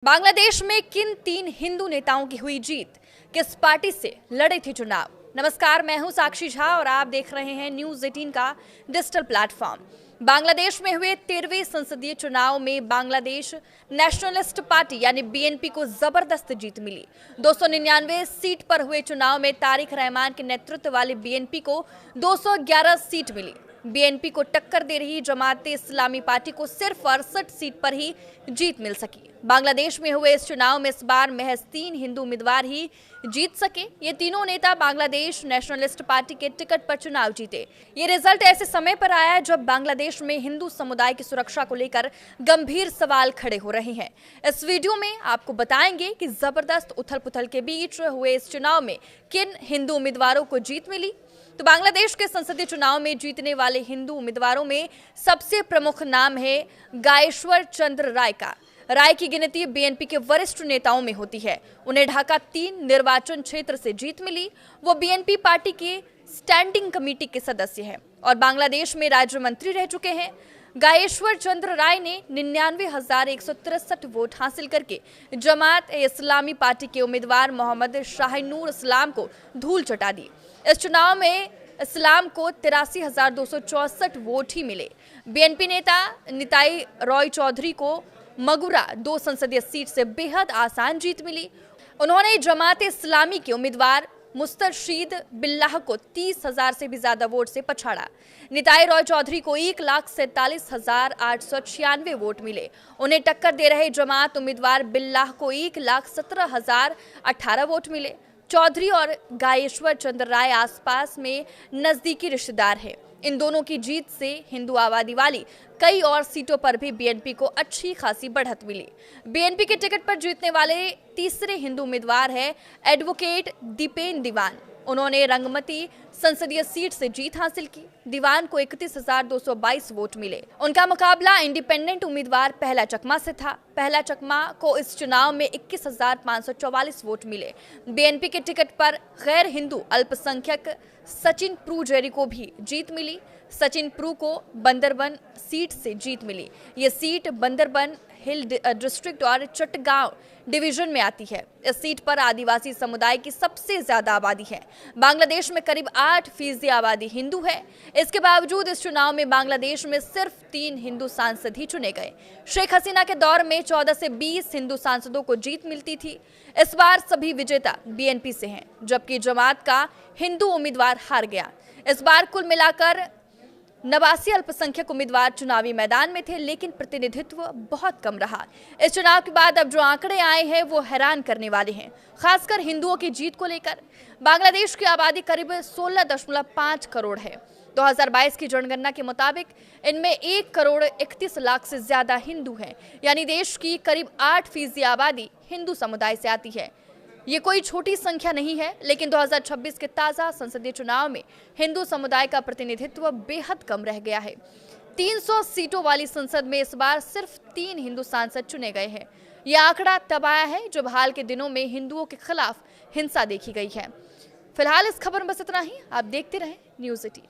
बांग्लादेश में किन 3 हिंदू नेताओं की हुई जीत, किस पार्टी से लड़े थे चुनाव। नमस्कार, मैं हूं साक्षी झा और आप देख रहे हैं न्यूज 18 का डिजिटल प्लेटफॉर्म। बांग्लादेश में हुए 13वें संसदीय चुनाव में बांग्लादेश नेशनलिस्ट पार्टी यानी बीएनपी को जबरदस्त जीत मिली। 299 सीट पर हुए चुनाव में तारिक रहमान के नेतृत्व वाली बीएनपी को 211 सीट मिली। बीएनपी को टक्कर दे रही जमाते इस्लामी पार्टी को सिर्फ 68 सीट पर ही जीत मिल सकी। बांग्लादेश में हुए इस चुनाव में इस बार महज 3 हिंदू उम्मीदवार ही जीत सके। ये तीनों नेता बांग्लादेश नेशनलिस्ट पार्टी के टिकट पर चुनाव जीते। ये रिजल्ट ऐसे समय पर आया जब बांग्लादेश में हिंदू समुदाय की सुरक्षा को लेकर गंभीर सवाल खड़े हो रहे हैं। इस वीडियो में आपको बताएंगे कि जबरदस्त उथल-पुथल के बीच हुए इस चुनाव में किन हिंदू उम्मीदवारों को जीत मिली। तो बांग्लादेश के संसदीय चुनाव में जीतने वाले हिंदू उम्मीदवारों में सबसे प्रमुख नाम है गायेश्वर चंद्र राय का। राय की गिनती बीएनपी के वरिष्ठ नेताओं में होती है। उन्हें ढाका 3 निर्वाचन क्षेत्र से जीत मिली। वो बीएनपी पार्टी के स्टैंडिंग कमेटी के सदस्य हैं और बांग्लादेश में राज्य मंत्री रह चुके हैं। गायेश्वर चंद्र राय ने 99,163 वोट हासिल करके जमात इस्लामी पार्टी के उम्मीदवार मोहम्मद शाहिनूर इस्लाम को धूल चटा दी। इस चुनाव में इस्लाम को 83,264 वोट ही मिले। बीएनपी नेता निताई रॉय चौधरी को मगुरा 2 संसदीय सीट से बेहद आसान जीत मिली। उन्होंने जमात इस्लामी के उम्मीदवार मुस्तरशीद बिल्लाह को 30,000 से भी ज्यादा वोट से पछाड़ा। निताई रॉय चौधरी को 1,47,896 वोट मिले। उन्हें टक्कर दे रहे जमात उम्मीदवार बिल्लाह को 1,17,018 वोट मिले। चौधरी और गायेश्वर चंद्र राय आसपास में नजदीकी रिश्तेदार हैं। इन दोनों की जीत से हिंदू आबादी वाली कई और सीटों पर भी बीएनपी को अच्छी खासी बढ़त मिली। बीएनपी के टिकट पर जीतने वाले तीसरे हिंदू उम्मीदवार है एडवोकेट दीपेन दीवान। उन्होंने रंगमती संसदीय सीट से जीत हासिल की। दीवान को 31,222 वोट मिले। उनका मुकाबला इंडिपेंडेंट उम्मीदवार पहला चकमा से था। पहला चकमा को इस चुनाव में 21,544 वोट मिले। बीएनपी के टिकट पर गैर हिंदू अल्पसंख्यक सचिन प्रू जेरी को भी जीत मिली। सचिन प्रू को बंदरबन सीट से जीत मिली। ये सीट बंदरबन हिल डिस्ट्रिक्ट और चट्टगांव डिवीजन में आती है। इस सीट पर आदिवासी समुदाय की सबसे ज्यादा आबादी है। बांग्लादेश में करीब 8% आबादी हिंदू है। इसके बावजूद इस चुनाव में बांग्लादेश में सिर्फ 3 हिंदू सांसद ही चुने गए। शेख हसीना के दौर में 14 से 20 हिंदू सांसदों को जीत मिलती थी। इस बार सभी विजेता बीएनपी से हैं, जबकि जमात का हिंदू उम्मीदवार हार गया। इस बार कुल मिलाकर 89 अल्पसंख्यक उम्मीदवार चुनावी मैदान में थे, लेकिन प्रतिनिधित्व बहुत कम रहा। इस चुनाव के बाद अब जो आंकड़े आए हैं वो हैरान करने वाले हैं, खासकर हिंदुओं की जीत को लेकर। बांग्लादेश की आबादी करीब 16.5 करोड़ है। 2022 की जनगणना के मुताबिक इनमें 1,31,00,000 से ज्यादा हिंदू हैं, यानी देश की करीब 8% आबादी हिंदू समुदाय से आती है। ये कोई छोटी संख्या नहीं है, लेकिन 2026 के ताजा संसदीय चुनाव में हिंदू समुदाय का प्रतिनिधित्व बेहद कम रह गया है। 300 सीटों वाली संसद में इस बार सिर्फ 3 हिंदू सांसद चुने गए हैं। यह आंकड़ा तब आया है जब हाल के दिनों में हिंदुओं के खिलाफ हिंसा देखी गई है। फिलहाल इस खबर में बस इतना ही। आप देखते रहें न्यूज 18।